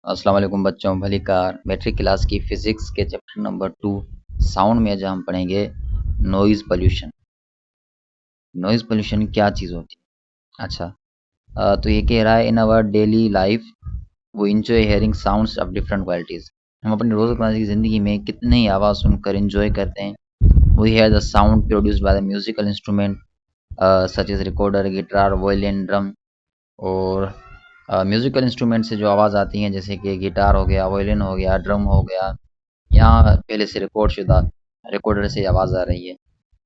अस्सलाम वालेकुम बच्चों, भली कार मैट्रिक क्लास की फिजिक्स के चैप्टर नंबर 2 साउंड में आज हम पढ़ेंगे नॉइज़ पोल्यूशन। नॉइज़ पोल्यूशन क्या चीज़ होती है? अच्छा, तो ये कह रहा है इन आवर डेली लाइफ वो enjoy hearing sounds of different qualities. हम अपनी रोज़मर्रा की ज़िंदगी में कितने ही आवाज़ सुनकर इंजॉय करते हैं। We hear the sound produced by the musical instrument such as recorder, guitar, violin, drum. और म्यूज़िकल इंस्ट्रूमेंट से जो आवाज़ आती हैं जैसे कि गिटार हो गया, वायलिन हो गया, ड्रम हो गया, यहाँ पहले से रिकॉर्ड शुदा रिकॉर्डर से आवाज़ आ रही है।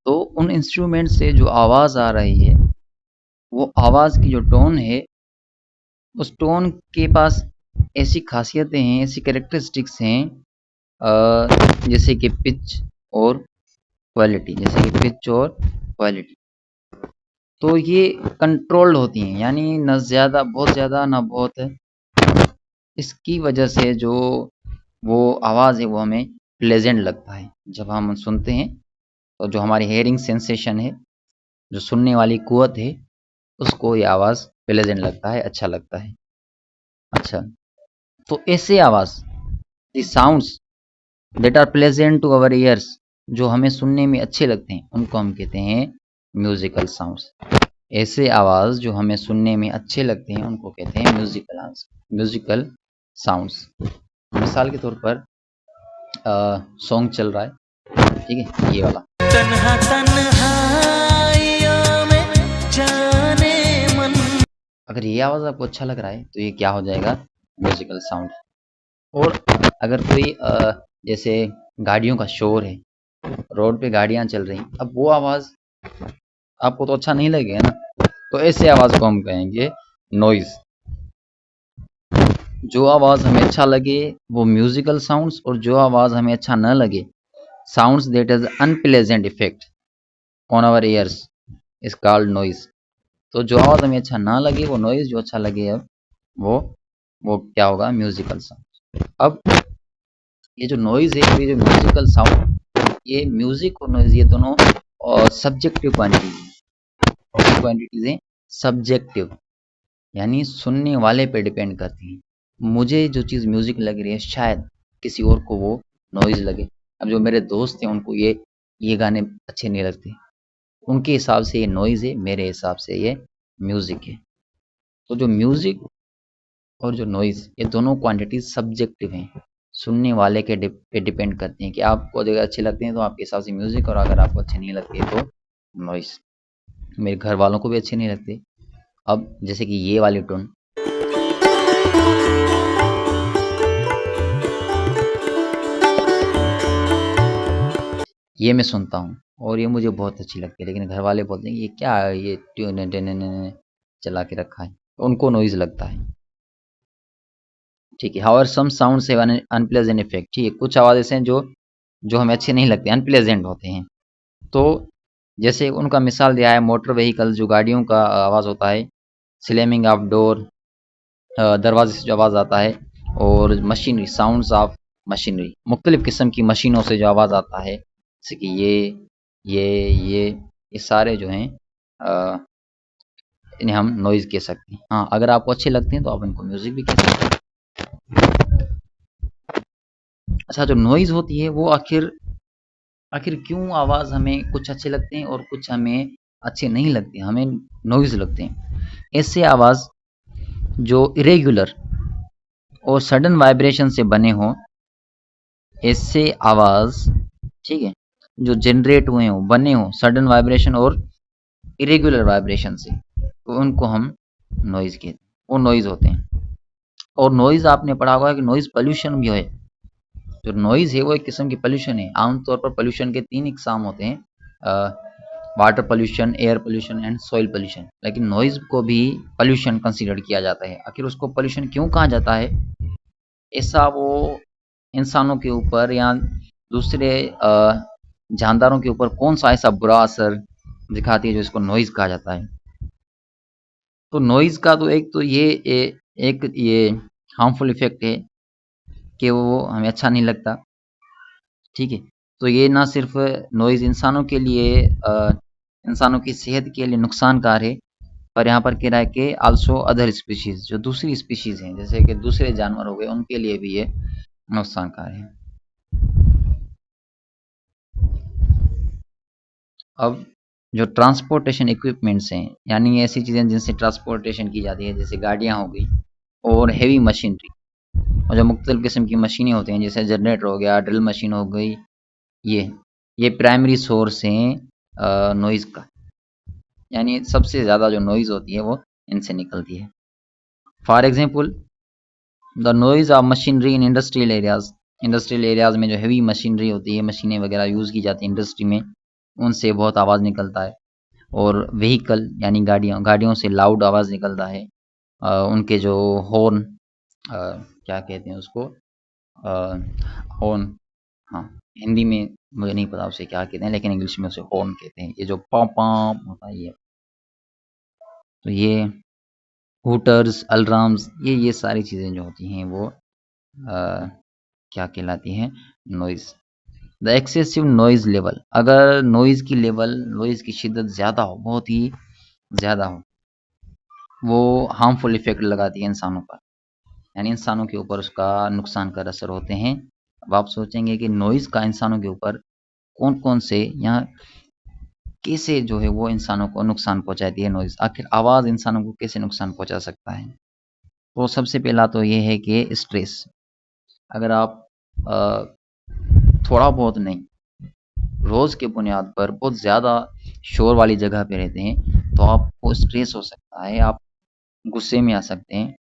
तो उन इंस्ट्रूमेंट से जो आवाज़ आ रही है, वो आवाज़ की जो टोन है, उस टोन के पास ऐसी ख़ासियतें हैं, ऐसी कैरेक्टरिस्टिक्स हैं जैसे कि पिच और क्वालिटी, तो ये कंट्रोल्ड होती हैं, यानी ना ज़्यादा बहुत ज़्यादा ना बहुत है। इसकी वजह से जो वो आवाज़ है वो हमें प्लेजेंट लगता है जब हम सुनते हैं। तो जो हमारी हेयरिंग सेंसेशन है, जो सुनने वाली कुव्वत है, उसको ये आवाज़ प्लेजेंट लगता है, अच्छा लगता है। अच्छा, तो ऐसे आवाज़ the sounds that are pleasant to our ears, जो हमें सुनने में अच्छे लगते हैं, उनको हम कहते हैं म्यूजिकल साउंड्स। ऐसे आवाज़ जो हमें सुनने में अच्छे लगते हैं उनको कहते हैं म्यूजिकल साउंड्स। मिसाल के तौर पर सॉन्ग चल रहा है, ठीक है, ये वाला। तन्हा तन्हाइयों में जाने मन। अगर ये आवाज़ आपको अच्छा लग रहा है तो ये क्या हो जाएगा? Musical sound. और अगर कोई जैसे गाड़ियों का शोर है, रोड पे गाड़ियां चल रही, अब वो आवाज़ आपको तो अच्छा नहीं लगेगा ना, तो ऐसे आवाज़ को हम कहेंगे नॉइज़। जो आवाज़ हमें अच्छा लगे वो म्यूजिकल साउंड्स, और जो आवाज़ हमें अच्छा न लगे, sounds that is unpleasant effect on our ears is called noise. तो जो आवाज़ हमें अच्छा ना लगे वो नॉइज, जो अच्छा लगे अब वो वो क्या होगा? Musical sound. अब ये जो नॉइज है, ये जो म्यूजिकल साउंड, ये म्यूजिक और नॉइज ये दोनों सब्जेक्टिव क्वांटिटीज हैं। सब्जेक्टिव यानी सुनने वाले पे डिपेंड करती हैं। मुझे जो चीज़ म्यूजिक लग रही है शायद किसी और को वो नॉइज लगे। अब जो मेरे दोस्त हैं उनको ये गाने अच्छे नहीं लगते, उनके हिसाब से ये नॉइज है, मेरे हिसाब से ये म्यूजिक है। तो जो म्यूजिक और जो नॉइज, ये दोनों क्वांटिटीज सब्जेक्टिव हैं, सुनने वाले के पे डिपेंड करते हैं कि आपको अगर अच्छे लगते हैं तो आपके हिसाब से म्यूजिक, और अगर आपको अच्छे नहीं लगते तो नॉइज। मेरे घर वालों को भी अच्छे नहीं लगते। अब जैसे कि ये वाली टोन, ये मैं सुनता हूँ और ये मुझे बहुत अच्छी लगती है, लेकिन घर वाले बोलते हैं ये क्या है, ये ट्यून चला के रखा है, तो उनको नॉइज लगता है। ठीक है, however some sounds have an unpleasant effect. ठीक है, कुछ आवाज़ ऐसे हैं जो जो हमें अच्छे नहीं लगते, अनप्लेजेंट होते हैं। तो जैसे उनका मिसाल दिया है मोटर व्हीकल, जो गाड़ियों का आवाज़ होता है, स्लैमिंग ऑफ डोर, दरवाजे से जो आवाज़ आता है, और मशीनरी, साउंड्स ऑफ मशीनरी, मुख्तलिफ किस्म की मशीनों से जो आवाज़ आता है, जैसे कि ये सारे जो हैं इन्हें हम नॉइज़ कह सकते हैं। हाँ, अगर आपको अच्छे लगते हैं तो आप इनको म्यूज़िक भी कह सकते हैं। अच्छा, जो नॉइज़ होती है वो आखिर आखिर क्यों आवाज़ हमें कुछ अच्छे लगते हैं और कुछ हमें अच्छे नहीं लगते, हमें नॉइज़ लगते हैं? ऐसे आवाज़ जो इरेगुलर और सडन वाइब्रेशन से बने हों, ऐसे आवाज़, ठीक है, जो जनरेट हुए हों, बने हों सडन वाइब्रेशन और इरेगुलर वाइब्रेशन से, तो उनको हम नॉइज़ कहते हैं, वो नॉइज़ होते हैं। और नॉइज़ आपने पढ़ा होगा कि नॉइज़ पोल्यूशन भी है। जो नॉइज़ है वो एक किस्म की पोल्यूशन है। आमतौर पर पोल्यूशन के 3 इकसाम होते हैं, water pollution, air pollution and soil pollution. लेकिन नॉइज़ को भी पोल्यूशन कंसीडर किया जाता है। आखिर उसको पोल्यूशन क्यों कहा जाता है? ऐसा वो इंसानों के ऊपर या दूसरे जानदारों के ऊपर कौन सा ऐसा बुरा असर दिखाती है जो इसको नॉइज़ कहा जाता है? तो नॉइज़ का तो एक ये हार्मफुल इफेक्ट है कि वो हमें अच्छा नहीं लगता। ठीक है, तो ये ना सिर्फ नॉइज़ इंसानों के लिए इंसानों की सेहत के लिए नुकसानकार है, पर यहाँ पर कह रहा है कि आल्सो अदर स्पीशीज, जो दूसरी स्पीशीज हैं जैसे कि दूसरे जानवर हो गए, उनके लिए भी ये नुकसानकार है। अब जो ट्रांसपोर्टेशन इक्विपमेंट्स हैं, यानी ऐसी चीज़ें जिनसे ट्रांसपोर्टेशन की जाती है, जैसे गाड़ियाँ हो गई और हेवी मशीनरी, और जो मुख्तलिफ किस्म की मशीनें होती हैं जैसे जनरेटर हो गया, ड्रिल मशीन हो गई, ये ये प्राइमरी सोर्स हैं नॉइज़ का, यानी सबसे ज़्यादा जो नॉइज़ होती है वो इनसे निकलती है। For example the noise of machinery in industrial areas, industrial areas में जो हेवी मशीनरी होती है, मशीनें वगैरह यूज़ की जाती है इंडस्ट्री में, उनसे बहुत आवाज़ निकलता है। और व्हीकल यानी गाड़ियों गाड़ियों से लाउड आवाज़ निकलता है। उनके जो हॉर्न, क्या कहते हैं उसको, हॉर्न, हाँ, हिंदी में मुझे नहीं पता उसे क्या कहते हैं, लेकिन इंग्लिश में उसे हॉर्न कहते हैं। ये जो पॉम पॉम होता है ये, तो ये हूटर्स, अलार्म्स, ये सारी चीज़ें जो होती हैं वो क्या कहलाती हैं, noise. The excessive noise level, अगर नॉइज़ की लेवल, नॉइज़ की शिद्दत ज़्यादा हो, बहुत ही ज़्यादा हो, वो हार्मफुल इफ़ेक्ट लगाती है इंसानों पर, यानी इंसानों के ऊपर उसका नुकसानकार असर होते हैं। अब आप सोचेंगे कि नॉइज़ का इंसानों के ऊपर कौन-कौन से, यहाँ कैसे जो है वो इंसानों को नुकसान पहुँचाती है नॉइज़, आखिर आवाज़ इंसानों को कैसे नुकसान पहुँचा सकता है? तो सबसे पहला तो ये है कि स्ट्रेस। अगर आप थोड़ा बहुत नहीं, रोज़ के बुनियाद पर बहुत ज़्यादा शोर वाली जगह पे रहते हैं, तो आपको स्ट्रेस हो सकता है, आप गुस्से में आ सकते हैं,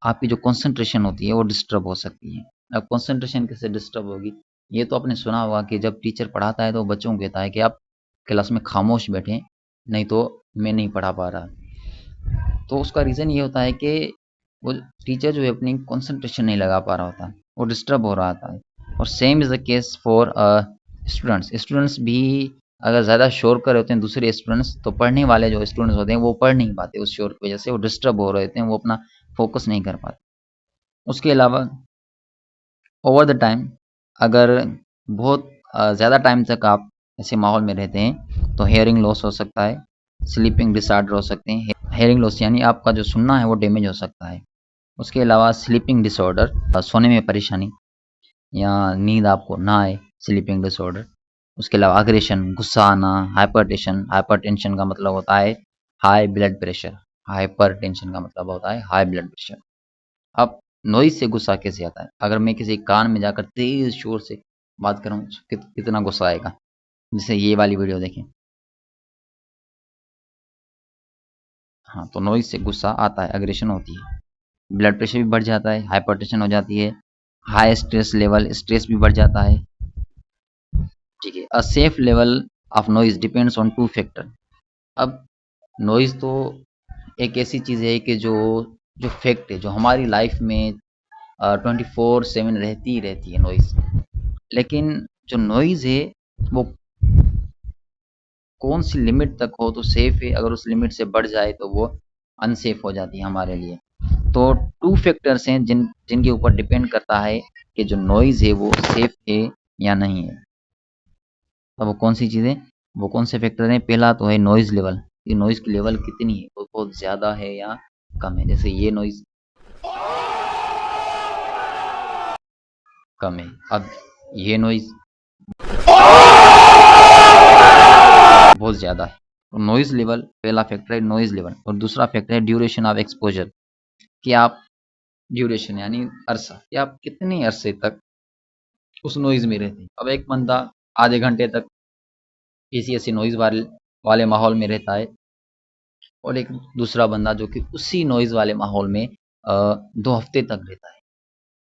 आपकी जो कंसंट्रेशन होती है वो डिस्टर्ब हो सकती है। अब कंसंट्रेशन कैसे डिस्टर्ब होगी? ये तो आपने सुना होगा कि जब टीचर पढ़ाता है तो बच्चों को कहता है कि आप क्लास में खामोश बैठें, नहीं तो मैं नहीं पढ़ा पा रहा। तो उसका रीज़न ये होता है कि वो टीचर जो है अपनी कंसंट्रेशन नहीं लगा पा रहा होता, वो डिस्टर्ब हो रहा था। और same is the case for students. Students भी अगर ज़्यादा शोर कर रहे होते हैं दूसरे स्टूडेंट्स, तो पढ़ने वाले जो स्टूडेंट्स होते हैं वो पढ़ नहीं पाते, उस शोर की वजह से वो डिस्टर्ब हो रहे होते हैं, वो अपना फोकस नहीं कर पाते। उसके अलावा ओवर द टाइम, अगर बहुत ज़्यादा टाइम तक आप ऐसे माहौल में रहते हैं, तो हेयरिंग लॉस हो सकता है, स्लीपिंग डिसऑर्डर हो सकते हैं। हेयरिंग लॉस यानी आपका जो सुनना है वो डैमेज हो सकता है। उसके अलावा स्लीपिंग डिसऑर्डर, सोने में परेशानी या नींद आपको ना आए, स्लीपिंग डिसऑर्डर। उसके अलावा अग्रेशन, गुस्सा आना, हाइपरटेंशन, हाइपरटेंशन का मतलब होता है हाई ब्लड प्रेशर, हाइपरटेंशन का मतलब होता है हाई ब्लड प्रेशर। अब नॉइज़ से गुस्सा कैसे आता है? अगर मैं किसी कान में जाकर तेज़ शोर से बात करूँ, कितना गुस्सा आएगा। जैसे ये वाली वीडियो देखें, हाँ, तो नॉइज़ से गुस्सा आता है, अग्रेशन होती है, ब्लड प्रेशर भी बढ़ जाता है, हाइपरटेंशन हो जाती है, हाई स्ट्रेस लेवल, स्ट्रेस भी बढ़ जाता है। ठीक है, a safe level of noise depends on two factor. अब नॉइज़ तो एक ऐसी चीज़ है कि जो जो फैक्ट है, जो हमारी लाइफ में 24/7 रहती ही रहती है नॉइज़। लेकिन जो नॉइज़ है वो कौन सी लिमिट तक हो तो सेफ है, अगर उस लिमिट से बढ़ जाए तो वो अनसेफ हो जाती है हमारे लिए। तो टू फैक्टर्स हैं जिनके ऊपर डिपेंड करता है कि जो नॉइज़ है वो सेफ है या नहीं है। तो वो कौन सी चीज़ें, वो कौन से फैक्टर हैं? पहला तो है नॉइज़ लेवल, कि नॉइज़ की लेवल कितनी है, वो बहुत ज़्यादा है या कम है। जैसे ये नॉइज़ कम है, अब ये नॉइज़ बहुत ज़्यादा है। तो नॉइज़ लेवल, पहला फैक्टर है नॉइज़ लेवल, और दूसरा फैक्टर है ड्यूरेशन ऑफ एक्सपोजर, कि आप ड्यूरेशन यानी अरसा, कि आप कितने अरसे तक उस नॉइज़ में रहते हैं। अब एक बंदा आधे घंटे तक किसी ऐसी नॉइज़ वाले माहौल में रहता है, और एक दूसरा बंदा जो कि उसी नॉइज़ वाले माहौल में 2 हफ्ते तक रहता है।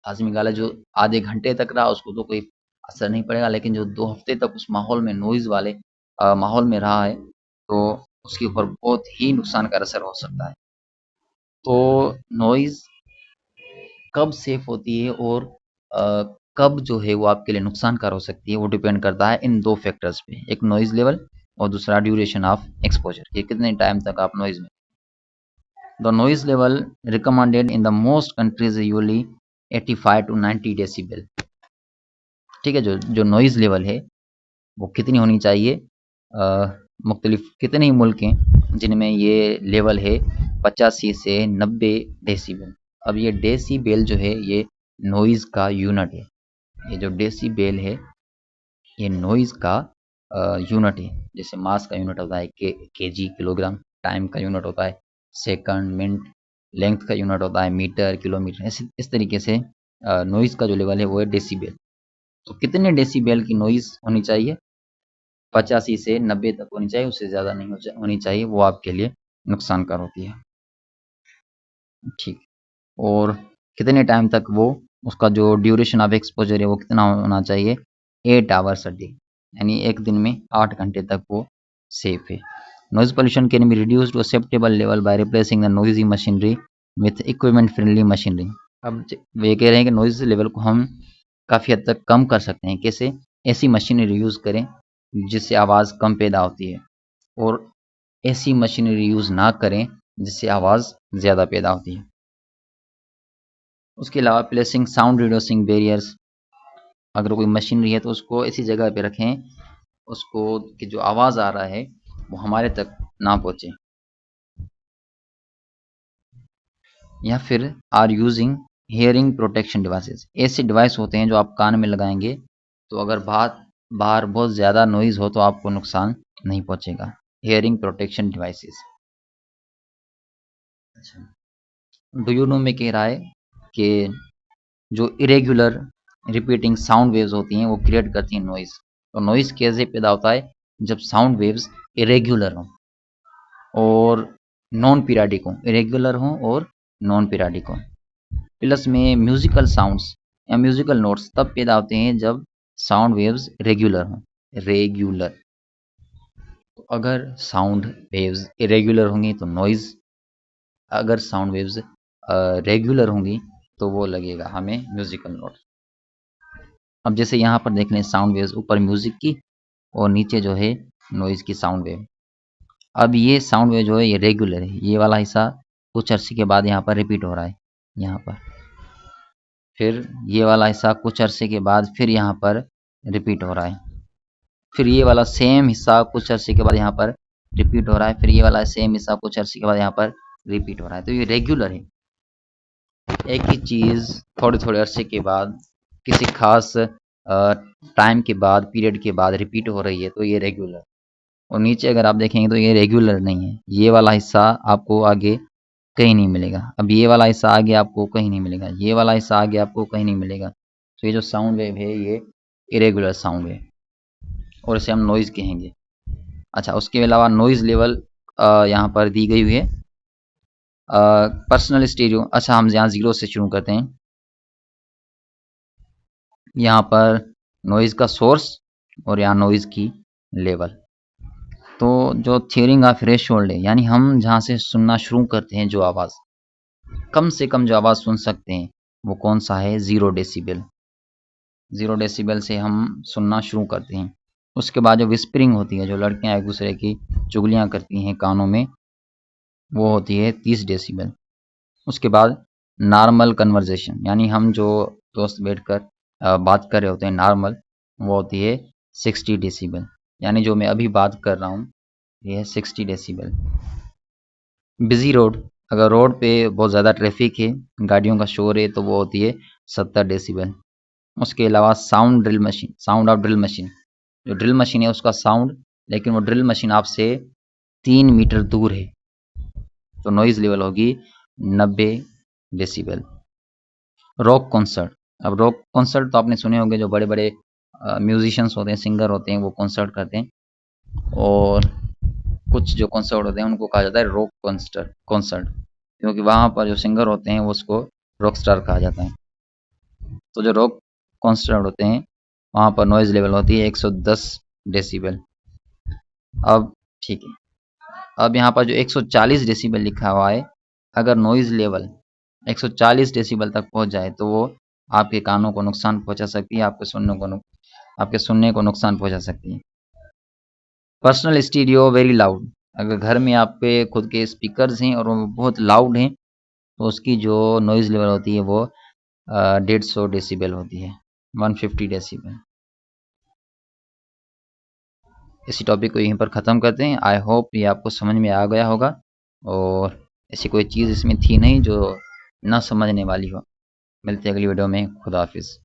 लाज़मी गाला जो आधे घंटे तक रहा उसको तो कोई असर नहीं पड़ेगा, लेकिन जो 2 हफ्ते तक उस माहौल में, नॉइज़ वाले माहौल में रहा है, तो उसके ऊपर बहुत ही नुकसानकार असर हो सकता है। तो नॉइज़ कब सेफ होती है और कब जो है वो आपके लिए नुकसानकार हो सकती है, वो डिपेंड करता है इन 2 फैक्टर्स पे, एक नॉइज़ लेवल और दूसरा ड्यूरेशन ऑफ एक्सपोज़र, कि कितने टाइम तक आप नॉइज़ में। The noise level recommended in the most countries usually 85 to 90 decibel. ठीक है, जो नॉइज़ लेवल है वो कितनी होनी चाहिए, मुख्तलिफ कितने ही मुल्क हैं, जिनमें ये लेवल है 85 से 90 डेसिबल। अब ये डेसिबल जो है ये नॉइज़ का यूनिट है। ये जो डेसिबल है ये नॉइज़ का यूनिट है। जैसे मास का यूनिट होता है केजी किलोग्राम, टाइम का यूनिट होता है सेकंड मिनट, लेंथ का यूनिट होता है मीटर किलोमीटर। ऐसे इस तरीके से नॉइज़ का जो लेवल है वो है डेसिबल। तो कितने डेसिबल की नॉइज़ होनी चाहिए? 85 से 90 तक होनी चाहिए, उससे ज़्यादा नहीं होनी चाहिए, वो आपके लिए नुकसानकार होती है। ठीक। और कितने टाइम तक वो, उसका जो ड्यूरेशन ऑफ एक्सपोजर है वो कितना होना चाहिए? 8 आवर्स अ डे, यानी एक दिन में 8 घंटे तक वो सेफ है। Noise pollution can be reduced to acceptable level by replacing the noisy machinery with equipment friendly machinery. अब वे कह रहे हैं कि नॉइज लेवल को हम काफ़ी हद तक कम कर सकते हैं। कैसे? ऐसी मशीनरी यूज़ करें जिससे आवाज़ कम पैदा होती है, और ऐसी मशीनरी यूज़ ना करें जिससे आवाज़ ज़्यादा पैदा होती है। उसके अलावा प्लेसिंग साउंड रिड्यूसिंग बैरियर्स, अगर कोई मशीनरी है तो उसको ऐसी जगह पे रखें उसको कि जो आवाज़ आ रहा है वो हमारे तक ना पहुँचे। या फिर or using hearing protection devices, ऐसे डिवाइस होते हैं जो आप कान में लगाएंगे तो अगर बाहर बहुत ज़्यादा नॉइज़ हो तो आपको नुकसान नहीं पहुँचेगा। Hearing protection devices. अच्छा, डू यू नो में कह रहा है कि जो इरेगुलर रिपीटिंग साउंड वेव्स होती हैं वो क्रिएट करती हैं नॉइज़। तो नॉइज़ कैसे पैदा होता है? जब साउंड वेव्स इरेगुलर हों और नॉन पीरियडिक हों, इरेगुलर हों और नॉन पीरियडिक हों। प्लस में म्यूजिकल साउंड्स या म्यूजिकल नोट्स तब पैदा होते हैं जब साउंड वेव्स रेगुलर हों, रेगुलर। तो अगर साउंड वेव्स इरेगुलर होंगी तो नॉइज़, अगर साउंड वेव्स रेगुलर होंगी तो वो लगेगा हमें म्यूजिकल नोट। अब जैसे यहाँ पर देख लें साउंड वेव्स, ऊपर म्यूजिक की और नीचे जो है नॉइज़ की साउंड वेव। अब ये साउंड वेव जो है ये रेगुलर है, ये वाला हिस्सा कुछ अरसे के बाद यहाँ पर रिपीट हो रहा है, यहाँ पर। फिर ये वाला हिस्सा कुछ अरसे के बाद फिर यहाँ पर रिपीट हो रहा है। फिर ये वाला सेम हिस्सा कुछ अरसे के बाद यहाँ पर रिपीट हो रहा है। फिर ये वाला सेम हिस्सा कुछ अरसे के बाद यहाँ पर रिपीट हो रहा है। तो ये रेगुलर है। एक ही चीज़ थोड़े थोड़े अरसे के बाद किसी खास टाइम के बाद, पीरियड के बाद रिपीट हो रही है तो ये रेगुलर। और नीचे अगर आप देखेंगे तो ये रेगुलर नहीं है, ये वाला हिस्सा आपको आगे कहीं नहीं मिलेगा। अब ये वाला हिस्सा आगे आपको कहीं नहीं मिलेगा, ये वाला हिस्सा आगे आपको कहीं नहीं मिलेगा। तो ये जो साउंड वेव है ये इरेगुलर साउंड है और इसे हम नॉइज़ कहेंगे। अच्छा, उसके अलावा नॉइज़ लेवल यहाँ पर दी गई हुई है। पर्सनल स्टीरियो, अच्छा हम यहाँ ज़ीरो से शुरू करते हैं। यहाँ पर नॉइज़ का सोर्स और यहाँ नॉइज़ की लेवल। तो जो थियरिंग ऑफ थ्रेशोल्ड है, यानी हम जहाँ से सुनना शुरू करते हैं, जो आवाज़ कम से कम जो आवाज़ सुन सकते हैं वो कौन सा है? 0 डेसिबल। 0 डेसिबल से हम सुनना शुरू करते हैं। उसके बाद जो विस्परिंग होती है, जो लड़कियां एक दूसरे की चुगलियां करती हैं कानों में, वो होती है 30 डेसिबल। उसके बाद नॉर्मल कन्वर्जेशन, यानी हम जो दोस्त बैठकर बात कर रहे होते हैं नॉर्मल, वो होती है 60 डेसिबल। यानी जो मैं अभी बात कर रहा हूँ ये है 60 डेसिबल। बिजी रोड, अगर रोड पे बहुत ज़्यादा ट्रैफिक है, गाड़ियों का शोर है, तो वो होती है 70 डेसिबल। उसके अलावा sound drill machine, sound of drill machine, जो ड्रिल मशीन है उसका साउंड, लेकिन वो ड्रिल मशीन आपसे 3 मीटर दूर है, तो नॉइज़ लेवल होगी 90 डेसिबल। रॉक कॉन्सर्ट, अब रॉक कॉन्सर्ट तो आपने सुने होंगे, जो बड़े बड़े म्यूजिशियंस होते हैं, सिंगर होते हैं, वो कॉन्सर्ट करते हैं। और कुछ जो कॉन्सर्ट होते हैं उनको कहा जाता है रॉक कॉन्सर्ट कॉन्सर्ट, क्योंकि वहाँ पर जो सिंगर होते हैं वो उसको रॉक स्टार कहा जाता है। तो जो रॉक कॉन्सर्ट होते हैं वहाँ पर नॉइज़ लेवल होती है 110 डेसिबल। अब ठीक है, अब यहाँ पर जो 140 डेसिबल लिखा हुआ है, अगर नॉइज़ लेवल 140 डेसिबल तक पहुँच जाए तो वो आपके कानों को नुकसान पहुँचा सकती है, आपके सुनने को नुकसान पहुँचा सकती है। पर्सनल स्टीरियो वेरी लाउड, अगर घर में आपके खुद के स्पीकर्स हैं और वो बहुत लाउड हैं तो उसकी जो नॉइज़ लेवल होती है वो 150 डेसिबल होती है, 150 डेसिबल। इसी टॉपिक को यहीं पर ख़त्म करते हैं। आई होप ये आपको समझ में आ गया होगा और ऐसी कोई चीज़ इसमें थी नहीं जो ना समझने वाली हो। मिलते हैं अगली वीडियो में। खुदा हाफिज़।